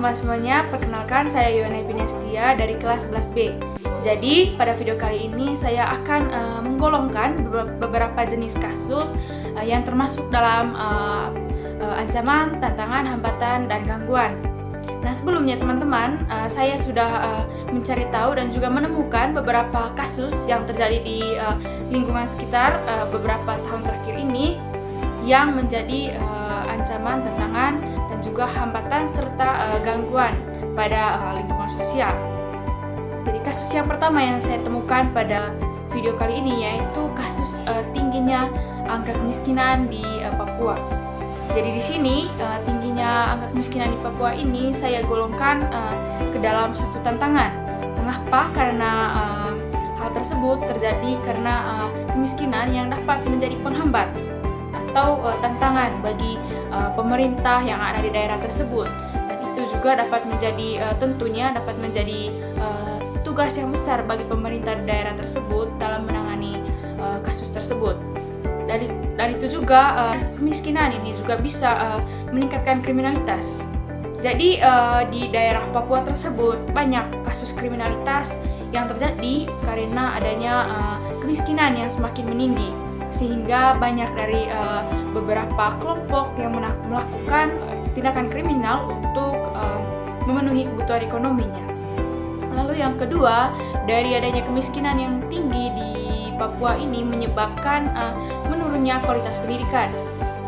teman-teman semuanya, perkenalkan saya Yohana Pinestia dari kelas 11B. Jadi pada video kali ini saya akan menggolongkan beberapa jenis kasus yang termasuk dalam ancaman, tantangan, hambatan, dan gangguan. Nah sebelumnya teman-teman, saya sudah mencari tahu dan juga menemukan beberapa kasus yang terjadi di lingkungan sekitar beberapa tahun terakhir ini yang menjadi ancaman, tantangan, dan juga hambatan serta gangguan pada lingkungan sosial. Jadi kasus yang pertama yang saya temukan pada video kali ini yaitu kasus tingginya angka kemiskinan di Papua. Jadi di sini tingginya angka kemiskinan di Papua ini saya golongkan ke dalam suatu tantangan. Mengapa? Karena hal tersebut terjadi karena kemiskinan yang dapat menjadi penghambat atau tantangan bagi pemerintah yang ada di daerah tersebut, dan itu juga dapat menjadi tentunya dapat menjadi tugas yang besar bagi pemerintah di daerah tersebut dalam menangani kasus tersebut. Dan itu juga kemiskinan ini juga bisa meningkatkan kriminalitas. Jadi di daerah Papua tersebut banyak kasus kriminalitas yang terjadi karena adanya kemiskinan yang semakin meninggi, sehingga banyak dari beberapa kelompok yang melakukan tindakan kriminal untuk memenuhi kebutuhan ekonominya. Lalu yang kedua, dari adanya kemiskinan yang tinggi di Papua ini menyebabkan menurunnya kualitas pendidikan.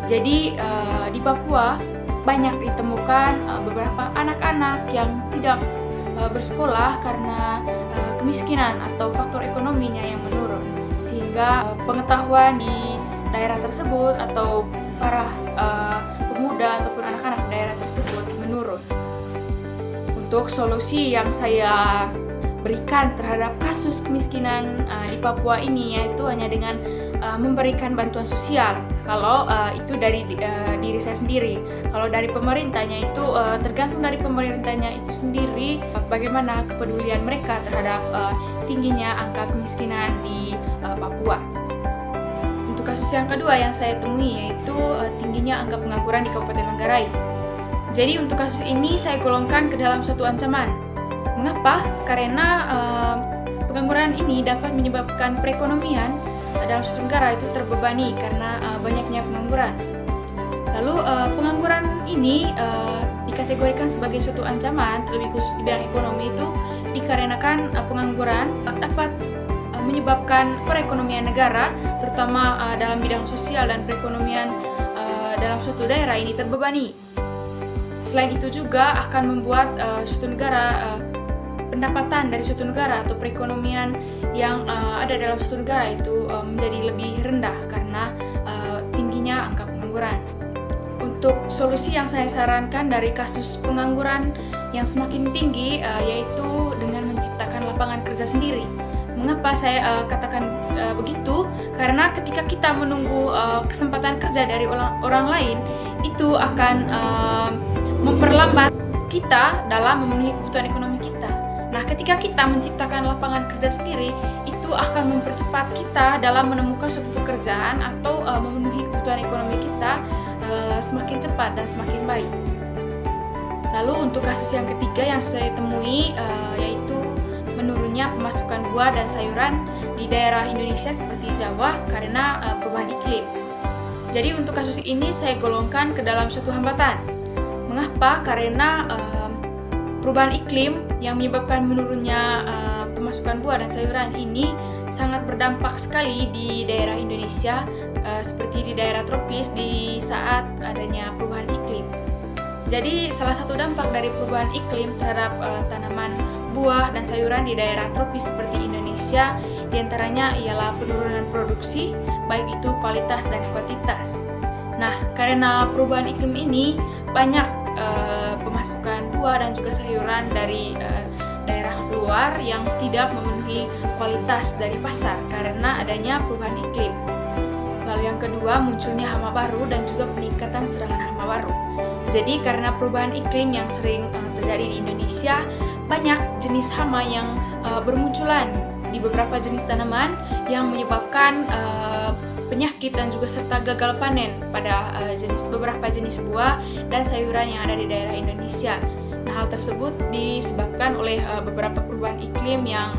Jadi di Papua banyak ditemukan beberapa anak-anak yang tidak bersekolah karena kemiskinan atau faktor ekonominya yang menurun, sehingga pengetahuan di daerah tersebut atau para pemuda ataupun anak-anak daerah tersebut menurun. Untuk solusi yang saya berikan terhadap kasus kemiskinan di Papua ini yaitu hanya dengan memberikan bantuan sosial. Kalau itu dari diri saya sendiri. Kalau dari pemerintahnya itu tergantung dari pemerintahnya itu sendiri bagaimana kepedulian mereka terhadap tingginya angka kemiskinan di Papua. Untuk kasus yang kedua yang saya temui yaitu tingginya angka pengangguran di Kabupaten Manggarai. Jadi untuk kasus ini saya golongkan ke dalam suatu ancaman. Mengapa? Karena pengangguran ini dapat menyebabkan perekonomian dalam suatu negara itu terbebani karena banyaknya pengangguran. Lalu pengangguran ini dikategorikan sebagai suatu ancaman, terlebih khusus di bidang ekonomi itu dikarenakan pengangguran dapat menyebabkan perekonomian negara, terutama dalam bidang sosial dan perekonomian dalam suatu daerah ini terbebani. Selain itu juga akan membuat suatu negara pendapatan dari suatu negara atau perekonomian yang ada dalam suatu negara itu menjadi lebih rendah karena tingginya angka pengangguran. Untuk solusi yang saya sarankan dari kasus pengangguran yang semakin tinggi yaitu dengan menciptakan lapangan kerja sendiri. Mengapa saya katakan begitu? Karena ketika kita menunggu kesempatan kerja dari orang lain, itu akan memperlambat kita dalam memenuhi kebutuhan ekonomi kita. Nah, ketika kita menciptakan lapangan kerja sendiri, itu akan mempercepat kita dalam menemukan suatu pekerjaan atau memenuhi kebutuhan ekonomi kita semakin cepat dan semakin baik. Lalu untuk kasus yang ketiga yang saya temui yaitu menurunnya pemasukan buah dan sayuran di daerah Indonesia seperti Jawa karena perubahan iklim. Jadi untuk kasus ini saya golongkan ke dalam suatu hambatan. Mengapa? Karena perubahan iklim yang menyebabkan menurunnya pemasukan buah dan sayuran ini sangat berdampak sekali di daerah Indonesia seperti di daerah tropis di saat adanya perubahan iklim. Jadi salah satu dampak dari perubahan iklim terhadap tanaman buah dan sayuran di daerah tropis seperti Indonesia diantaranya ialah penurunan produksi, baik itu kualitas dan kuantitas. Nah, karena perubahan iklim ini banyak pemasukan buah dan juga sayuran dari daerah luar yang tidak memenuhi kualitas dari pasar karena adanya perubahan iklim. Lalu yang kedua, munculnya hama baru dan juga peningkatan serangan hama baru. Jadi karena perubahan iklim yang sering terjadi di Indonesia, banyak jenis hama yang bermunculan di beberapa jenis tanaman yang menyebabkan penyakit dan juga serta gagal panen pada beberapa jenis buah dan sayuran yang ada di daerah Indonesia. Nah, hal tersebut disebabkan oleh beberapa perubahan iklim yang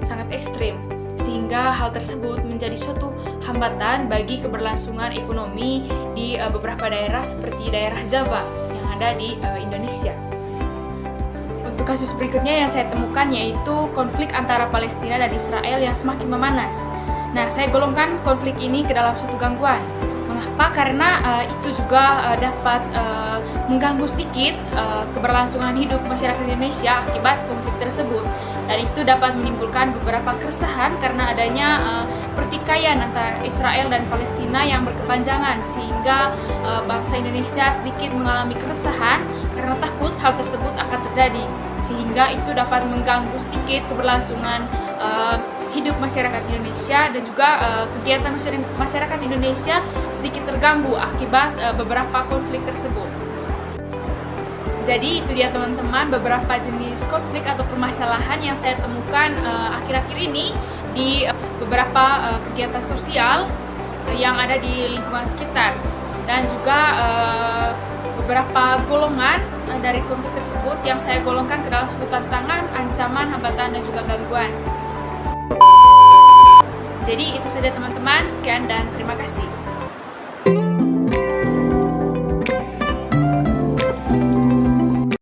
sangat ekstrim, sehingga hal tersebut menjadi suatu hambatan bagi keberlangsungan ekonomi di beberapa daerah seperti daerah Java yang ada di Indonesia. Untuk kasus berikutnya yang saya temukan yaitu konflik antara Palestina dan Israel yang semakin memanas. Nah, saya golongkan konflik ini ke dalam suatu gangguan. Mengapa? Karena itu juga dapat mengganggu sedikit keberlangsungan hidup masyarakat Indonesia akibat konflik tersebut. Dan itu dapat menimbulkan beberapa keresahan karena adanya pertikaian antara Israel dan Palestina yang berkepanjangan, sehingga bangsa Indonesia sedikit mengalami keresahan karena takut hal tersebut akan terjadi, sehingga itu dapat mengganggu sedikit keberlangsungan hidup masyarakat Indonesia, dan juga kegiatan masyarakat Indonesia sedikit terganggu akibat beberapa konflik tersebut. Jadi itu dia teman-teman beberapa jenis konflik atau permasalahan yang saya temukan akhir-akhir ini di beberapa kegiatan sosial yang ada di lingkungan sekitar, dan juga beberapa golongan dari konflik tersebut yang saya golongkan ke dalam suatu tantangan, ancaman, hambatan, dan juga gangguan. Jadi itu saja teman-teman, sekian dan terima kasih.